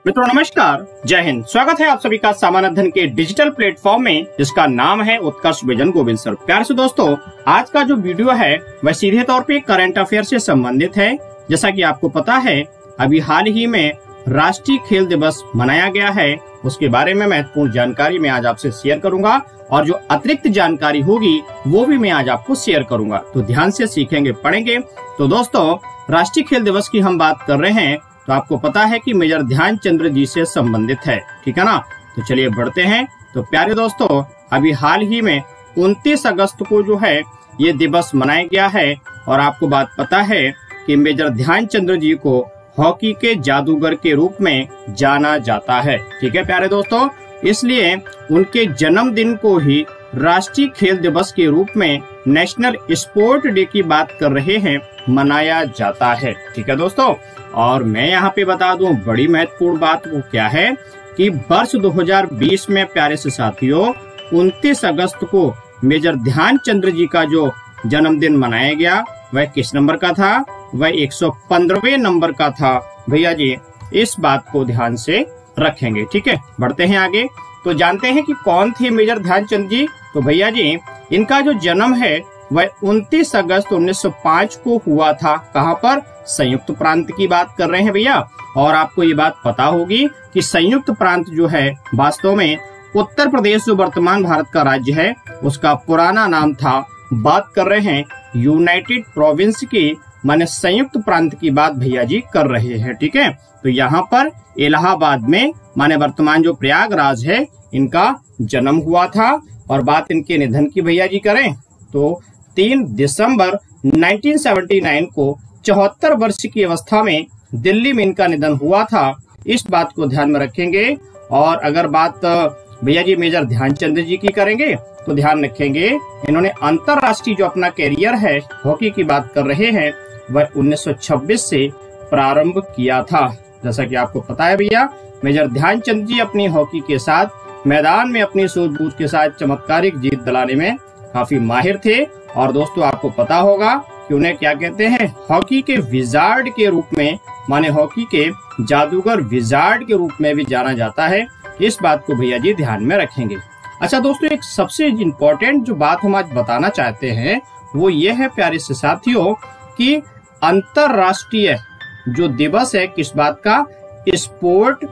मित्रों नमस्कार, जय हिंद। स्वागत है आप सभी का सामान्य अध्ययन के डिजिटल प्लेटफॉर्म में, जिसका नाम है उत्कर्ष विजन गोविंद सर। प्यार से दोस्तों, आज का जो वीडियो है वह सीधे तौर पे करंट अफेयर से संबंधित है। जैसा कि आपको पता है, अभी हाल ही में राष्ट्रीय खेल दिवस मनाया गया है। उसके बारे में महत्वपूर्ण जानकारी मैं आज आपसे शेयर करूंगा और जो अतिरिक्त जानकारी होगी वो भी मैं आज आपको शेयर करूंगा। तो ध्यान से सीखेंगे, पढ़ेंगे। तो दोस्तों, राष्ट्रीय खेल दिवस की हम बात कर रहे हैं तो आपको पता है कि मेजर ध्यानचंद जी से संबंधित है, ठीक है ना। तो चलिए बढ़ते हैं। तो प्यारे दोस्तों, अभी हाल ही में 29 अगस्त को जो है ये दिवस मनाया गया है और आपको बात पता है कि मेजर ध्यानचंद जी को हॉकी के जादूगर के रूप में जाना जाता है, ठीक है प्यारे दोस्तों। इसलिए उनके जन्मदिन को ही राष्ट्रीय खेल दिवस के रूप में नेशनल स्पोर्ट डे की बात कर रहे हैं, मनाया जाता है, ठीक है दोस्तों। और मैं यहाँ पे बता दूं, बड़ी महत्वपूर्ण बात वो क्या है कि वर्ष 2020 में प्यारे से साथियों 29 अगस्त को मेजर ध्यानचंद जी का जो जन्मदिन मनाया गया वह किस नंबर का था? वह 115वें नंबर का था भैया जी। इस बात को ध्यान से रखेंगे, ठीक है। बढ़ते हैं आगे। तो जानते हैं कि कौन थे मेजर ध्यानचंद जी। तो भैया जी, इनका जो जन्म है वह 29 अगस्त 1905 को हुआ था। कहाँ पर? संयुक्त प्रांत की बात कर रहे हैं भैया। और आपको ये बात पता होगी कि संयुक्त प्रांत जो है वास्तव में उत्तर प्रदेश जो वर्तमान भारत का राज्य है उसका पुराना नाम था। बात कर रहे हैं यूनाइटेड प्रोविंस की, माने संयुक्त प्रांत की बात भैया जी कर रहे हैं, ठीक है। तो यहाँ पर इलाहाबाद में, माने वर्तमान जो प्रयागराज है, इनका जन्म हुआ था। और बात इनके निधन की भैया जी करें तो 3 दिसंबर 1979 को 74 वर्ष की अवस्था में दिल्ली में इनका निधन हुआ था। इस बात को ध्यान में रखेंगे। और अगर बात भैया जी मेजर ध्यानचंद जी की करेंगे तो ध्यान रखेंगे, इन्होंने अंतरराष्ट्रीय जो अपना कैरियर है हॉकी की बात कर रहे हैं वह 1926 से प्रारंभ किया था। जैसा कि आपको पता है भैया, मेजर ध्यानचंद जी अपनी हॉकी के साथ मैदान में अपनी सूझबूझ के साथ चमत्कारिक जीत दिलाने में काफी माहिर थे। और दोस्तों, आपको पता होगा कि उन्हें क्या कहते हैं? हॉकी के विजार्ड के रूप में, माने हॉकी के जादूगर विजार्ड के रूप में भी जाना जाता है। इस बात को भैया जी ध्यान में रखेंगे। अच्छा दोस्तों, एक सबसे इम्पोर्टेंट जो बात हम आज बताना चाहते हैं वो ये है प्यारे से साथियों कि अंतरराष्ट्रीय जो दिवस है किस बात का? Sport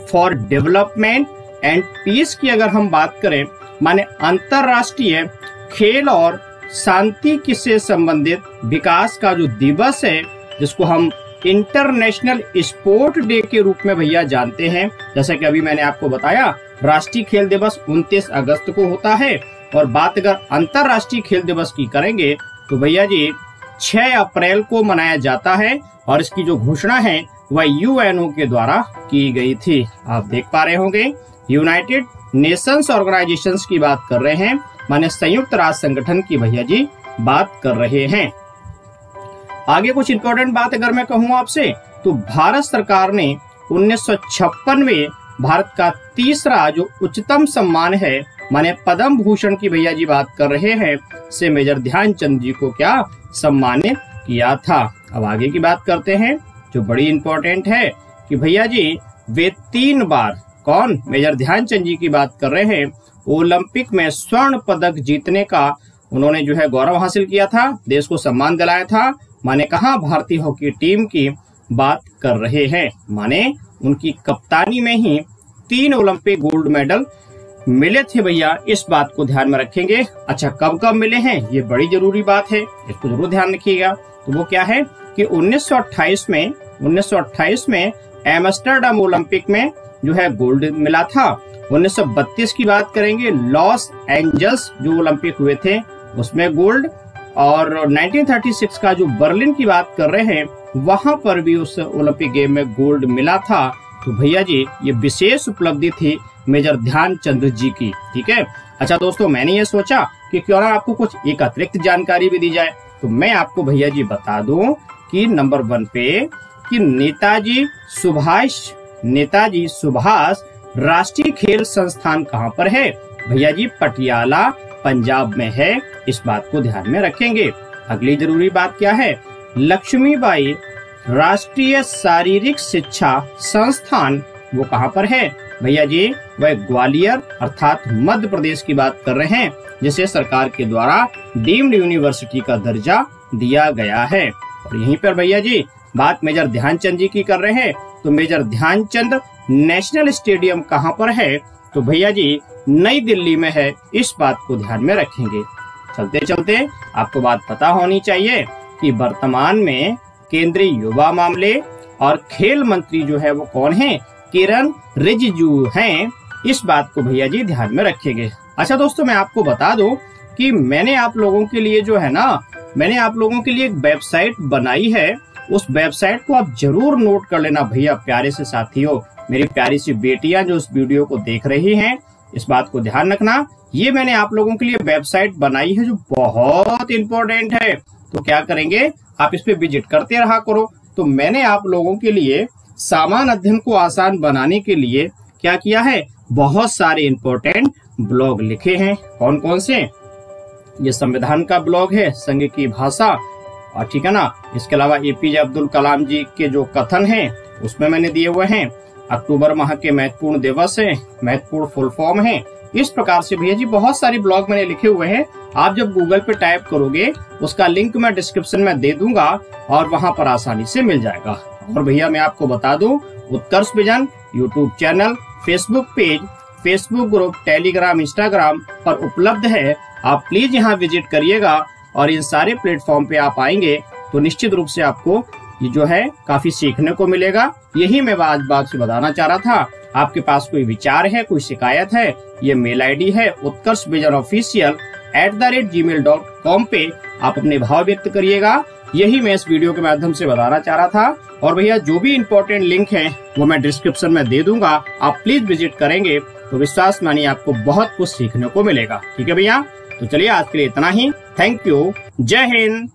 for development and peace की अगर हम बात करें, माने अंतरराष्ट्रीय खेल और शांति से संबंधित विकास का जो दिवस है, जिसको हम इंटरनेशनल स्पोर्ट डे के रूप में भैया जानते हैं। जैसा कि अभी मैंने आपको बताया, राष्ट्रीय खेल दिवस 29 अगस्त को होता है। और बात अगर अंतरराष्ट्रीय खेल दिवस की करेंगे तो भैया जी 6 अप्रैल को मनाया जाता है। और इसकी जो घोषणा है वह यूएनओ के द्वारा की गई थी। आप देख पा रहे होंगे, यूनाइटेड नेशंस ऑर्गेनाइजेशंस की बात कर रहे हैं, माने संयुक्त राष्ट्र संगठन की भैया जी बात कर रहे हैं। आगे कुछ इंपॉर्टेंट बात अगर मैं कहूँ आपसे तो भारत सरकार ने 1956 में भारत का तीसरा जो उच्चतम सम्मान है, माने पद्म भूषण की भैया जी बात कर रहे हैं, से मेजर ध्यानचंद जी को क्या सम्मानित किया था। अब आगे की बात करते हैं जो बड़ी इंपॉर्टेंट है कि भैया जी वे 3 बार, कौन? मेजर ध्यानचंद जी की बात कर रहे हैं, ओलंपिक में स्वर्ण पदक जीतने का उन्होंने जो है गौरव हासिल किया था, देश को सम्मान दिलाया था। माने कहाँ? भारतीय हॉकी टीम की बात कर रहे हैं। माने उनकी कप्तानी में ही 3 ओलंपिक गोल्ड मेडल मिले थे भैया। इस बात को ध्यान में रखेंगे। अच्छा, कब कब मिले हैं ये बड़ी जरूरी बात है, इसको जरूर ध्यान रखिएगा। तो वो क्या है कि 1928 में एम्स्टर्डम ओलंपिक में जो है गोल्ड मिला था। 1932 की बात करेंगे, लॉस एंजल्स जो ओलंपिक हुए थे उसमें गोल्ड। और 1936 का जो बर्लिन की बात कर रहे हैं वहां पर भी उस ओलंपिक गेम में गोल्ड मिला था। तो भैया जी ये विशेष उपलब्धि थी मेजर ध्यानचंद जी की, ठीक है। अच्छा दोस्तों, मैंने ये सोचा कि क्यों ना आपको कुछ एक अतिरिक्त जानकारी भी दी जाए। तो मैं आपको भैया जी बता दूं कि नंबर 1 पे कि नेताजी सुभाष राष्ट्रीय खेल संस्थान कहाँ पर है? भैया जी पटियाला पंजाब में है। इस बात को ध्यान में रखेंगे। अगली जरूरी बात क्या है? लक्ष्मीबाई राष्ट्रीय शारीरिक शिक्षा संस्थान वो कहाँ पर है भैया जी? वह ग्वालियर अर्थात मध्य प्रदेश की बात कर रहे हैं, जिसे सरकार के द्वारा डीम्ड यूनिवर्सिटी का दर्जा दिया गया है। और यहीं पर भैया जी बात मेजर ध्यानचंद जी की कर रहे हैं, तो मेजर ध्यानचंद नेशनल स्टेडियम कहाँ पर है? तो भैया जी नई दिल्ली में है। इस बात को ध्यान में रखेंगे। चलते चलते आपको बात पता होनी चाहिए कि वर्तमान में केंद्रीय युवा मामले और खेल मंत्री जो है वो कौन है? किरण रिजिजू हैं। इस बात को भैया जी ध्यान में रखेंगे। अच्छा दोस्तों, मैं आपको बता दूं कि मैंने आप लोगों के लिए जो है ना, मैंने आप लोगों के लिए एक वेबसाइट बनाई है। उस वेबसाइट को आप जरूर नोट कर लेना भैया, प्यारे से साथियों, मेरी प्यारी सी बेटियां जो इस वीडियो को देख रही हैं, इस बात को ध्यान रखना। ये मैंने आप लोगों के लिए वेबसाइट बनाई है जो बहुत इंपॉर्टेंट है। तो क्या करेंगे, आप इस पे विजिट करते रहा करो। तो मैंने आप लोगों के लिए सामान्य अध्ययन को आसान बनाने के लिए क्या किया है, बहुत सारे इंपॉर्टेंट ब्लॉग लिखे हैं। कौन कौन से? ये संविधान का ब्लॉग है, संघ की भाषा, और ठीक है ना। इसके अलावा एपीजे अब्दुल कलाम जी के जो कथन हैं उसमें मैंने दिए हुए हैं। अक्टूबर माह के महत्वपूर्ण दिवस है, महत्वपूर्ण फुल फॉर्म है। इस प्रकार से भैया जी बहुत सारे ब्लॉग मैंने लिखे हुए हैं। आप जब गूगल पे टाइप करोगे उसका लिंक मैं डिस्क्रिप्शन में दे दूंगा और वहां पर आसानी से मिल जाएगा। और भैया मैं आपको बता दूं, Utkarsh vision YouTube channel, Facebook page, Facebook group, Telegram, Instagram पर उपलब्ध है। आप प्लीज यहाँ विजिट करिएगा और इन सारे प्लेटफॉर्म पे आप आएंगे तो निश्चित रूप से आपको ये जो है काफी सीखने को मिलेगा। यही मैं आज बात से बताना चाह रहा था। आपके पास कोई विचार है, कोई शिकायत है, ये मेल आईडी है utkarshvisionofficial@gmail.com पे आप अपने भाव व्यक्त करिएगा। यही मैं इस वीडियो के माध्यम से बताना चाह रहा था। और भैया जो भी इम्पोर्टेंट लिंक है वो मैं डिस्क्रिप्शन में दे दूंगा, आप प्लीज विजिट करेंगे तो विश्वास मानिए आपको बहुत कुछ सीखने को मिलेगा। ठीक है भैया, तो चलिए आज के लिए इतना ही। थैंक यू, जय हिंद।